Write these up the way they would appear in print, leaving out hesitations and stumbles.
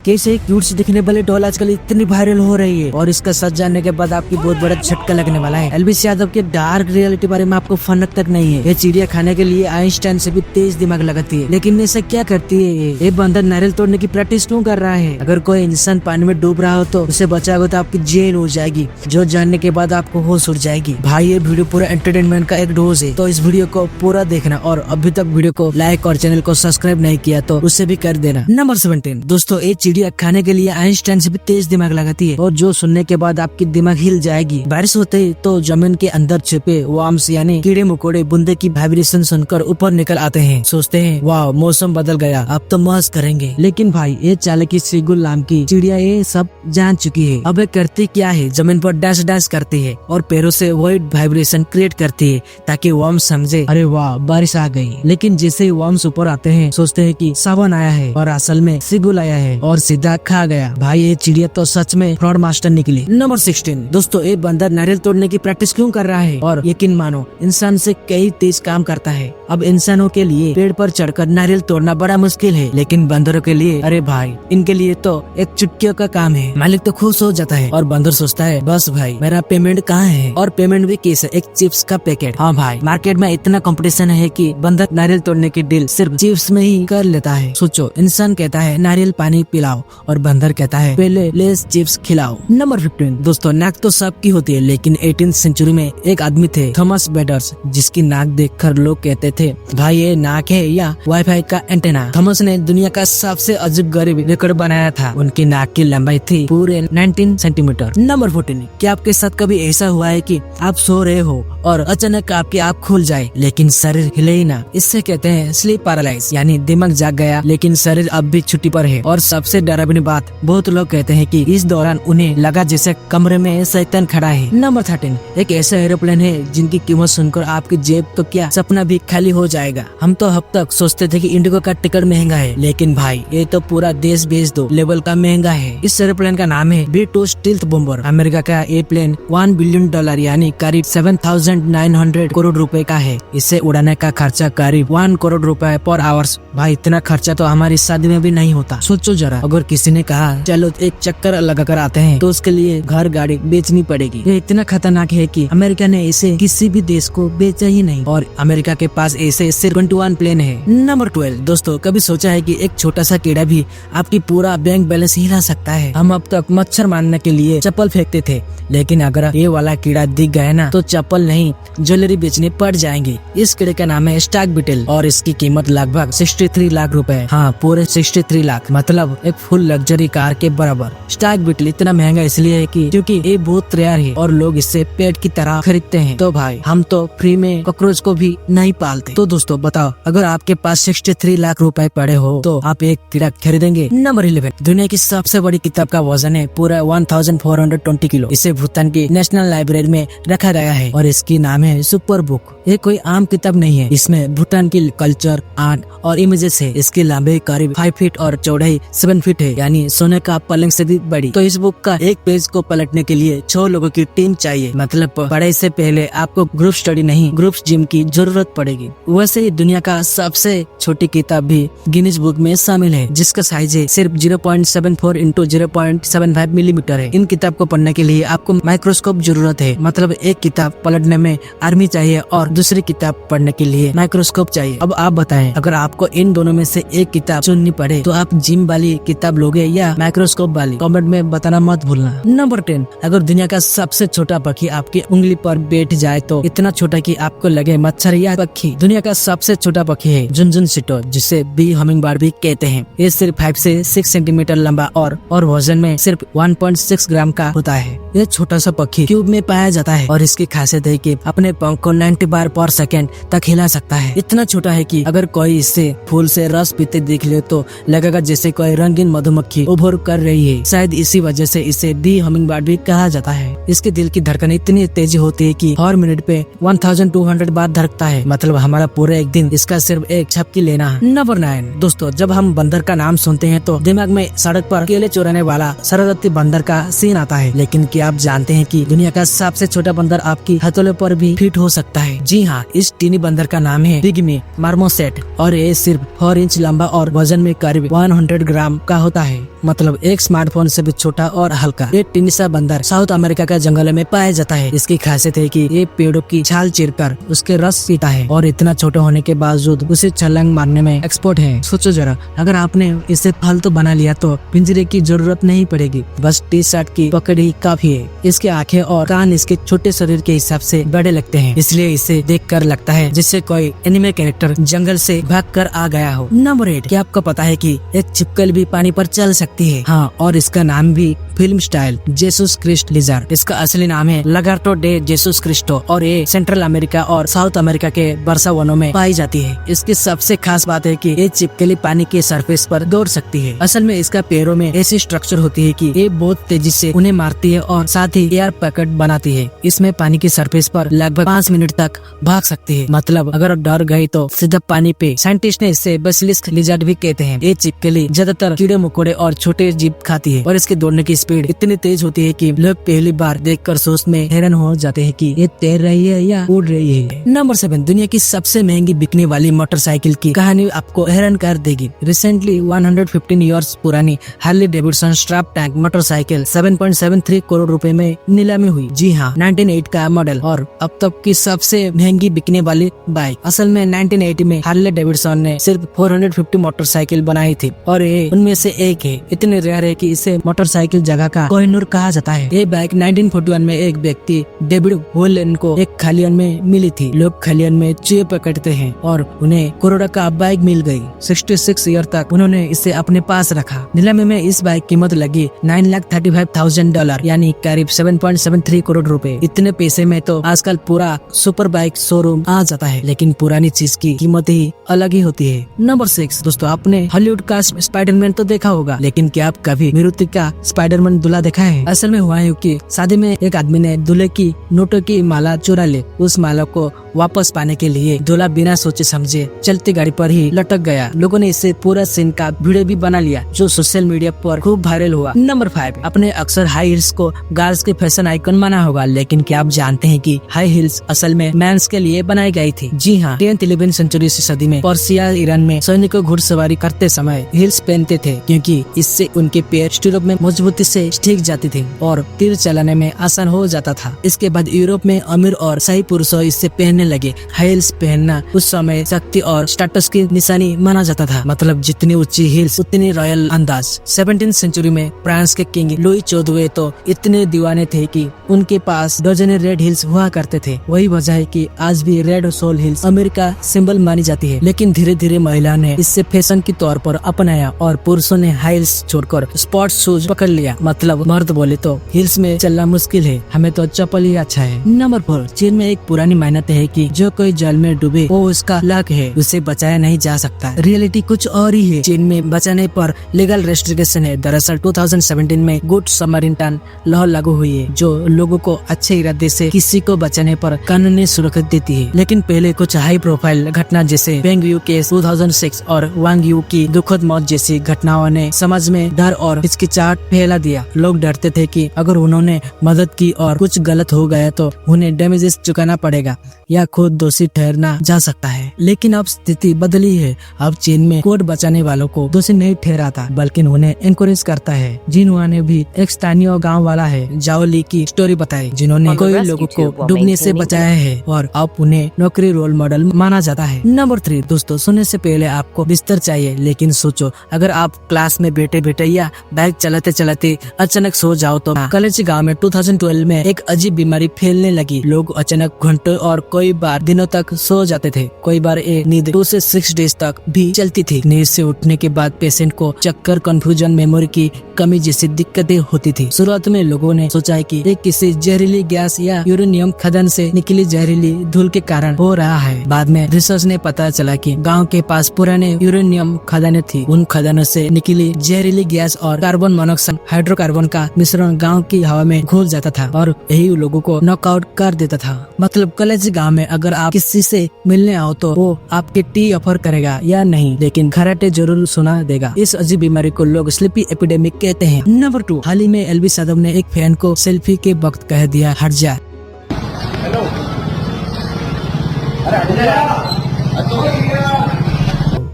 कैसे एक क्यूट सी दिखने वाली डॉल आजकल इतनी वायरल हो रही है और इसका सच जानने के बाद आपकी बहुत बड़ा झटका लगने वाला है। एलवीस यादव के डार्क रियलिटी बारे में आपको फनक तक नहीं है। ये चिड़िया खाने के लिए आइंस्टाइन से भी तेज दिमाग लगाती है, लेकिन ऐसा क्या करती है? ये बंदर नारियल तोड़ने की प्रैक्टिस क्यों कर रहा है? अगर कोई इंसान पानी में डूब रहा हो तो उसे बचाओगे तो आपकी जेल हो जाएगी, जो जानने के बाद आपको होश उड़ जाएगी। भाई ये वीडियो पूरा एंटरटेनमेंट का एक डोज है, तो इस वीडियो को पूरा देखना और अभी तक वीडियो को लाइक और चैनल को सब्सक्राइब नहीं किया तो उसे भी कर देना। नंबर 17 दोस्तों, ये चिड़िया खाने के लिए आइंस्टाइन से भी तेज दिमाग लगाती है और जो सुनने के बाद आपकी दिमाग हिल जाएगी। बारिश होते ही तो जमीन के अंदर छिपे वर्म्स यानी कीड़े मकोड़े बूंदे की वाइब्रेशन सुनकर ऊपर निकल आते हैं। सोचते हैं वाह मौसम बदल गया, अब तो मौज करेंगे। लेकिन भाई ये चालाकी सीगुल नाम की चिड़िया ये सब जान चुकी है। अब ये करती क्या है? जमीन पर डैश डैश करती है और पैरों से वाइड वाइब्रेशन क्रिएट करती है ताकि वर्म्स समझे अरे वाह बारिश आ गई। लेकिन जैसे ही वर्म्स ऊपर आते हैं सोचते हैं कि सावन आया है और असल में सीगुल आया है और सीधा खा गया। भाई ये चिड़िया तो सच में फ्रॉड मास्टर निकली। नंबर 16 दोस्तों, ये बंदर नारियल तोड़ने की प्रैक्टिस क्यों कर रहा है? और यकीन मानो इंसान से कई तेज काम करता है। अब इंसानों के लिए पेड़ पर चढ़कर नारियल तोड़ना बड़ा मुश्किल है, लेकिन बंदरों के लिए अरे भाई इनके लिए तो एक चुटकियों का काम है। मालिक तो खुश हो जाता है और बंदर सोचता है बस भाई मेरा पेमेंट कहाँ है? और पेमेंट भी कैसे? एक चिप्स का पैकेट। हाँ भाई मार्केट में इतना कंपटीशन है कि बंदर नारियल तोड़ने की डील सिर्फ चिप्स में ही कर लेता है। सोचो, इंसान कहता है नारियल पानी पिलाओ और बंदर कहता है पहले लेस चिप्स खिलाओ। नंबर 15 दोस्तों, नाक तो सबकी होती है, लेकिन 18th सेंचुरी में एक आदमी थे थॉमस बेडर्स, जिसकी नाक देखकर लोग कहते थे भाई ये नाक है या वाईफाई का एंटेना। थॉमस ने दुनिया का सबसे अजीब गरीब रिकॉर्ड बनाया था। उनकी नाक की लंबाई थी पूरे 19 सेंटीमीटर। नंबर 14 क्या आपके साथ कभी ऐसा हुआ है कि आप सो रहे हो और अचानक आपकी आँख खुल जाए लेकिन शरीर हिले ही ना? इससे कहते हैं स्लीप पैरालाइज, यानी दिमाग जाग गया लेकिन शरीर अब भी छुट्टी पर है। और सबसे डरावनी बात, बहुत लोग कहते हैं कि इस दौरान उन्हें लगा जैसे कमरे में शैतान खड़ा है। नंबर 13 एक ऐसा एरोप्लेन है जिनकी कीमत सुनकर आपकी जेब तो क्या सपना भी खाली हो जाएगा। हम तो अब तक सोचते थे कि इंडिगो का टिकट महंगा है, लेकिन भाई ये तो पूरा देश भेज दो लेवल का महंगा है। इस एरोप्लेन का नाम है B-2 स्टील्थ बॉम्बर। अमेरिका का ये प्लेन $1 बिलियन यानी करीब 7,900 करोड़ रुपए का है। इसे उड़ाने का खर्चा करीब 1 करोड़ रुपए पर आवर्स। भाई इतना खर्चा तो हमारी शादी में भी नहीं होता। सोचो जरा, अगर किसी ने कहा चलो एक चक्कर लगा कर आते हैं तो उसके लिए घर गाड़ी बेचनी पड़ेगी। ये इतना खतरनाक है कि अमेरिका ने इसे किसी भी देश को बेचा ही नहीं और अमेरिका के पास ऐसे सिर्फ 21 प्लेन है। नंबर 12 दोस्तों, कभी सोचा है कि एक छोटा सा कीड़ा भी आपकी पूरा बैंक बैलेंस हिला सकता है? हम अब तक मच्छर मारने के लिए चप्पल फेंकते थे, लेकिन अगर ये वाला कीड़ा दिख गया ना तो चप्पल नहीं ज्वेलरी बेचने पड़ जाएंगे। इस कीड़े का नाम है स्टार्क बीटल और इसकी कीमत लगभग 63 लाख रुपए है। हाँ पूरे 63 लाख, मतलब एक फुल लग्जरी कार के बराबर। स्टार्क बीटल इतना महंगा इसलिए है कि क्योंकि ये बहुत रेयर है और लोग इससे पेट की तरह खरीदते हैं। तो भाई हम तो फ्री में कॉकरोच को भी नहीं पालते। तो दोस्तों बताओ, अगर आपके पास 63 लाख रुपए पड़े हो तो आप एक कीड़ा खरीदेंगे? नंबर 11 दुनिया की सबसे बड़ी किताब का वजन है पूरा 1420 किलो। इसे भूटान की नेशनल लाइब्रेरी में रखा गया है और इसकी नाम है सुपर बुक। ये कोई आम किताब नहीं है, इसमें भूटान की कल्चर, आर्ट और इमेजेस है। इसकी लंबाई करीब 5 फीट और चौड़ाई 7 फीट है, यानी सोने का पलंग से भी बड़ी। तो इस बुक का एक पेज को पलटने के लिए 6 लोगों की टीम चाहिए। मतलब पढ़ाई से पहले आपको ग्रुप स्टडी नहीं ग्रुप जिम की जरूरत पड़ेगी। वैसे ही दुनिया का सबसे छोटी किताब भी गिनीज बुक में शामिल है, जिसका साइज है सिर्फ 0.74 इंटू 0.75 मिलीमीटर है। इन किताब को पढ़ने के लिए आपको माइक्रोस्कोप जरूरत है। मतलब एक किताब पलटने में आर्मी चाहिए और दूसरी किताब पढ़ने के लिए माइक्रोस्कोप चाहिए। अब आप बताएं, अगर आपको इन दोनों में से एक किताब चुननी पड़े तो आप जिम वाली किताब लोगे या माइक्रोस्कोप वाली? कमेंट में बताना मत भूलना। नंबर 10 अगर दुनिया का सबसे छोटा पक्षी आपकी उंगली पर बैठ जाए तो इतना छोटा कि आपको लगे मच्छर या पक्षी। दुनिया का सबसे छोटा पक्षी है झुनझुन-सिटो, जिसे बी हमिंग बर्ड भी कहते हैं। ये सिर्फ 5 से 6 सेंटीमीटर लंबा और वजन में सिर्फ 1.6 ग्राम का होता है। यह छोटा सा पक्षी क्यूब में पाया जाता है और इसकी खासियत है कि अपने पंख को 90 बार पर सेकंड तक हिला सकता है। इतना छोटा है कि अगर कोई इससे फूल से रस पीते देख ले तो लगेगा जैसे कोई रंगीन मधुमक्खी उभर कर रही है। शायद इसी वजह से इसे बी हमिंग बर्ड भी कहा जाता है। इसके दिल की धड़कन इतनी तेज होती है कि हर मिनट पे 1200 बार धड़कता है। मतलब हमारा पूरा एक दिन इसका सिर्फ एक झपकी लेना है। नंबर 9 दोस्तों, जब हम बंदर का नाम सुनते हैं तो दिमाग में सड़क पर केले चुराने वाला शरारती बंदर का सीन आता है, लेकिन क्या आप जानते हैं कि दुनिया का सबसे छोटा बंदर आपकी हथौले पर भी फिट हो सकता है? जी हाँ, इस टीनी बंदर का नाम है पिग्मी मार्मोसेट और ये सिर्फ 4 इंच लंबा और वजन में करीब 100 ग्राम का होता है। मतलब एक स्मार्टफोन से भी छोटा और हल्का। ये टिनी सा बंदर साउथ अमेरिका के जंगलों में पाया जाता है। इसकी खासियत है कि ये पेड़ों की छाल चीरकर उसके रस पीता है और इतना छोटा होने के बावजूद उसे छलांग मारने में एक्सपर्ट है। सोचो जरा, अगर आपने इसे फालतू बना लिया तो पिंजरे की जरूरत नहीं पड़ेगी, बस टी शर्ट की पकड़ ही काफी है। इसके आंखें और कान इसके छोटे शरीर के हिसाब से बड़े लगते हैं, इसलिए इसे देखकर लगता है जैसे कोई एनिमे कैरेक्टर जंगल से भागकर आ गया हो। नंबर 8, क्या आपको पता है कि एक छिपकली भी पानी पर चल सकती है? हाँ, और इसका नाम भी film style Jesus Christ lizard. इसका असली नाम है लगार्टो डे जेसुस क्रिस्टो और ये सेंट्रल अमेरिका और साउथ अमेरिका के वर्षा वनों में पाई जाती है। इसकी सबसे खास बात है कि ये छिपकली पानी के सरफेस पर दौड़ सकती है। असल में इसका पैरों में ऐसी स्ट्रक्चर होती है कि ये बहुत तेजी से उन्हें मारती है और साथ ही एयर पैकेट बनाती है। इसमें पानी की सरफेस पर लगभग 5 मिनट तक भाग सकती है, मतलब अगर डर गई तो सीधा पानी पे। साइंटिस्ट ने इसे बेसिलिस्क लिजर्ड भी कहते हैं। ये छिपकली ज्यादातर कीड़े मकोड़े और छोटे जीव खाती है और इसके दौड़ने की स्पीड इतनी तेज होती है कि लोग पहली बार देखकर सोच में हैरान हो जाते हैं कि ये तैर रही है या उड़ रही है। नंबर 7, दुनिया की सबसे महंगी बिकने वाली मोटरसाइकिल की कहानी आपको हैरान कर देगी। रिसेंटली 115 ईयर्स पुरानी Harley Davidson strap tank motorcycle 7.73 crore रुपए में नीलामी हुई। जी हाँ, 1908 का मॉडल और अब तक की सबसे महंगी बिकने वाली बाइक। असल में 1980 में हार्ले डेविडसन ने सिर्फ 450 मोटरसाइकिल बनाई थी और ये उनमें से एक है। इतने रेयर है कि इसे मोटरसाइकिल जगह का कोहिनूर कहा जाता है। ये बाइक 1941 में एक व्यक्ति डेविड होलन को एक खलियान में मिली थी। लोग खलियान में चूहे पकड़ते हैं और उन्हें करोड़ का बाइक मिल गई। 66 ईयर तक उन्होंने इसे अपने पास रखा। नीलामी में इस बाइक की कीमत लगी $9,35,000 यानी करीब 7.73 करोड़ रुपए। इतने पैसे में तो आजकल पूरा सुपर बाइक शोरूम आ जाता है, लेकिन पुरानी चीज की कीमत ही अलग ही होती है। नंबर 6, दोस्तों आपने हॉलीवुड का स्पाइडरमैन तो देखा होगा, लेकिन क्या आप कभी मारुति का स्पाइडरमैन दूल्हा देखा है? असल में हुआ है कि शादी में एक आदमी ने दूल्हे की नोटों की माला चुरा ली। उस माला को वापस पाने के लिए दूल्हा बिना सोचे समझे चलती गाड़ी पर ही लटक गया। लोगों ने इसे पूरा सीन का वीडियो भी बना लिया, जो सोशल मीडिया पर खूब वायरल हुआ। नंबर 5, आपने अक्सर हाई हील्स को गर्ल्स के फैशन आइकन माना होगा, लेकिन क्या आप जानते हैं कि हाई हील्स असल में मेंस के लिए बनाई गई थी? जी हाँ, 10th-11th सेंचुरी सदी में पर्सिया ईरान में सैनिकों घुड़सवारी करते समय हील्स पहनते थे, क्योंकि इससे उनके पैर स्टीरोप में मजबूती से ठीक जाती थी और तीर चलाने में आसान हो जाता था। इसके बाद यूरोप में अमीर और सही पुरुषों इससे पहनने लगे। हाई हील्स पहनना उस समय शक्ति और स्टेटस की निशानी माना जाता था, मतलब जितनी ऊंची हील्स उतनी रॉयल अंदाज। 17th सेंचुरी में फ्रांस के किंग लुई 14वें तो इतने दीवाने थे कि उनके पास डजने रेड हिल्स हुआ करते थे। वही वजह है कि आज भी red soul hills America symbol मानी जाती है। लेकिन धीरे धीरे महिला ने इससे फैशन के तौर पर अपनाया और पुरुषों ने हाई हिल्स छोड़कर स्पोर्ट्स शूज पकड़ लिया। मतलब मर्द बोले तो हिल्स में चलना मुश्किल है, हमें तो चप्पल ही अच्छा है। नंबर 4, चीन में एक पुरानी मान्यता है कि जो कोई जल में डूबे वो उसका लक है, उसे बचाया नहीं जा सकता। रियलिटी कुछ और ही है। चीन में बचाने पर लीगल रेस्ट्रिक्शन है। दरअसल 2017 में गुड समरिटन लॉ लागू हुई है, जो लोगों को अच्छे इरादे से किसी को बचाने पर कानूनी सुरक्षा देती है। लेकिन पहले कुछ हाई प्रोफाइल घटना जैसे पेंग यू केस 2006 और वांग यू की दुखद मौत जैसी घटनाओं ने समाज में डर और हिचकिचाहट फैला दिया। लोग डरते थे कि अगर उन्होंने मदद की और कुछ गलत हो गया तो उन्हें डैमेजेस चुकाना पड़ेगा या खुद दोषी ठहरना जा सकता है। लेकिन अब स्थिति बदली है। अब चीन में कोर्ट बचाने वालों को दोषी नहीं ठहराता, बल्कि उन्हें एनकरेज करता है। जिनहुआ ने भी एक स्थानीय गांव वाला है जाओ ली की स्टोरी बताई, जिन्होंने कई लोगों को डूबने से बचाया है और अब उन्हें नौकरी रोल मॉडल माना जाता है। नंबर 3, दोस्तों सोने से पहले आपको बिस्तर चाहिए, लेकिन सोचो अगर आप क्लास में बैठे बैठे या बाइक चलाते चलाते अचानक सो जाओ तो। कलेची गाँव में 2012 में एक अजीब बीमारी फैलने लगी। लोग अचानक घंटों और कई बार दिनों तक सो जाते थे। कई बार ये नींद 2 से 6 डेज तक भी चलती थी। नींद से उठने के बाद पेशेंट को चक्कर, कंफ्यूजन, मेमोरी की कमी जैसी दिक्कतें होती थी। शुरुआत में लोगों ने सोचा है कि ये किसी जहरीली गैस या यूरेनियम खदान से निकली जहरीली धूल के कारण हो रहा है। बाद में रिसर्च ने पता चला कि गांव के पास पुराने यूरेनियम खदानें थी। उन खदानों से निकली जहरीली गैस और कार्बन मोनोऑक्साइड हाइड्रोकार्बन का मिश्रण गांव की हवा में घुल जाता था और यही लोगों को नॉकआउट कर देता था। मतलब कलेजी गांव में अगर आप किसी से मिलने आओ तो वो आपके टी ऑफर करेगा या नहीं, लेकिन खराटे जरूर सुना देगा। इस अजीब बीमारी को लोग स्लीपी एपिडेमिक कहते हैं। नंबर 2, हाल ही में एल्विस यादव ने एक फैन को सेल्फी के वक्त कह दिया हट जा।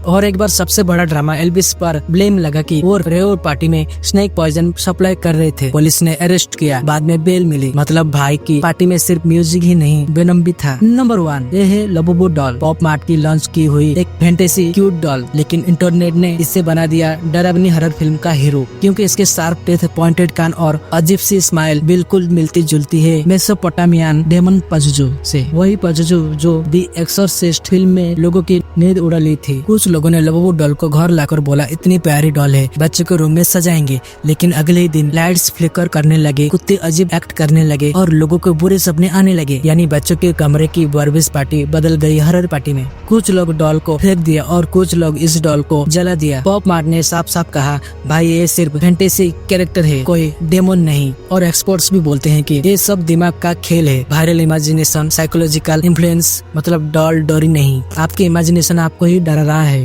और एक बार सबसे बड़ा ड्रामा, एल्विस पर ब्लेम लगा कि वो रेव पार्टी में स्नेक पॉइजन सप्लाई कर रहे थे। पुलिस ने अरेस्ट किया, बाद में बेल मिली। मतलब भाई की पार्टी में सिर्फ म्यूजिक ही नहीं, वेनम भी था। नंबर 1 ये है लबूबू डॉल। पॉप मार्ट की लॉन्च की हुई एक फैंटेसी क्यूट डॉल, लेकिन इंटरनेट ने इसे बना दिया डरावनी हॉरर फिल्म का हीरो, क्योंकि इसके शार्प टेथ, पॉइंटेड कान और अजीब सी स्माइल बिल्कुल मिलती जुलती है मेसोपोटामियन डेमन पजुजू से। वही पजुजू जो दी एक्सोर्सिस्ट फिल्म में लोगों की नींद उड़ा ली थी। कुछ लोगों ने लबूबू डॉल को घर लाकर बोला इतनी प्यारी डॉल है, बच्चों के रूम में सजाएंगे। लेकिन अगले ही दिन लाइट्स फ्लिकर करने लगे, कुत्ते अजीब एक्ट करने लगे और लोगों को बुरे सपने आने लगे। यानी बच्चों के कमरे की बार्बीज पार्टी बदल गई हॉरर पार्टी में। कुछ लोग डॉल को फेंक दिया और कुछ लोग इस डॉल को जला दिया। पॉप मार्ट ने साफ साफ कहा भाई ये सिर्फ फैंटेसी कैरेक्टर है, कोई डेमोन नहीं। और एक्सपर्ट्स भी बोलते हैं कि ये सब दिमाग का खेल है, वायरल इमेजिनेशन, साइकोलॉजिकल इन्फ्लुएंस। मतलब डॉल डरी नहीं, आपकी इमेजिनेशन आपको ही डरा रहा है।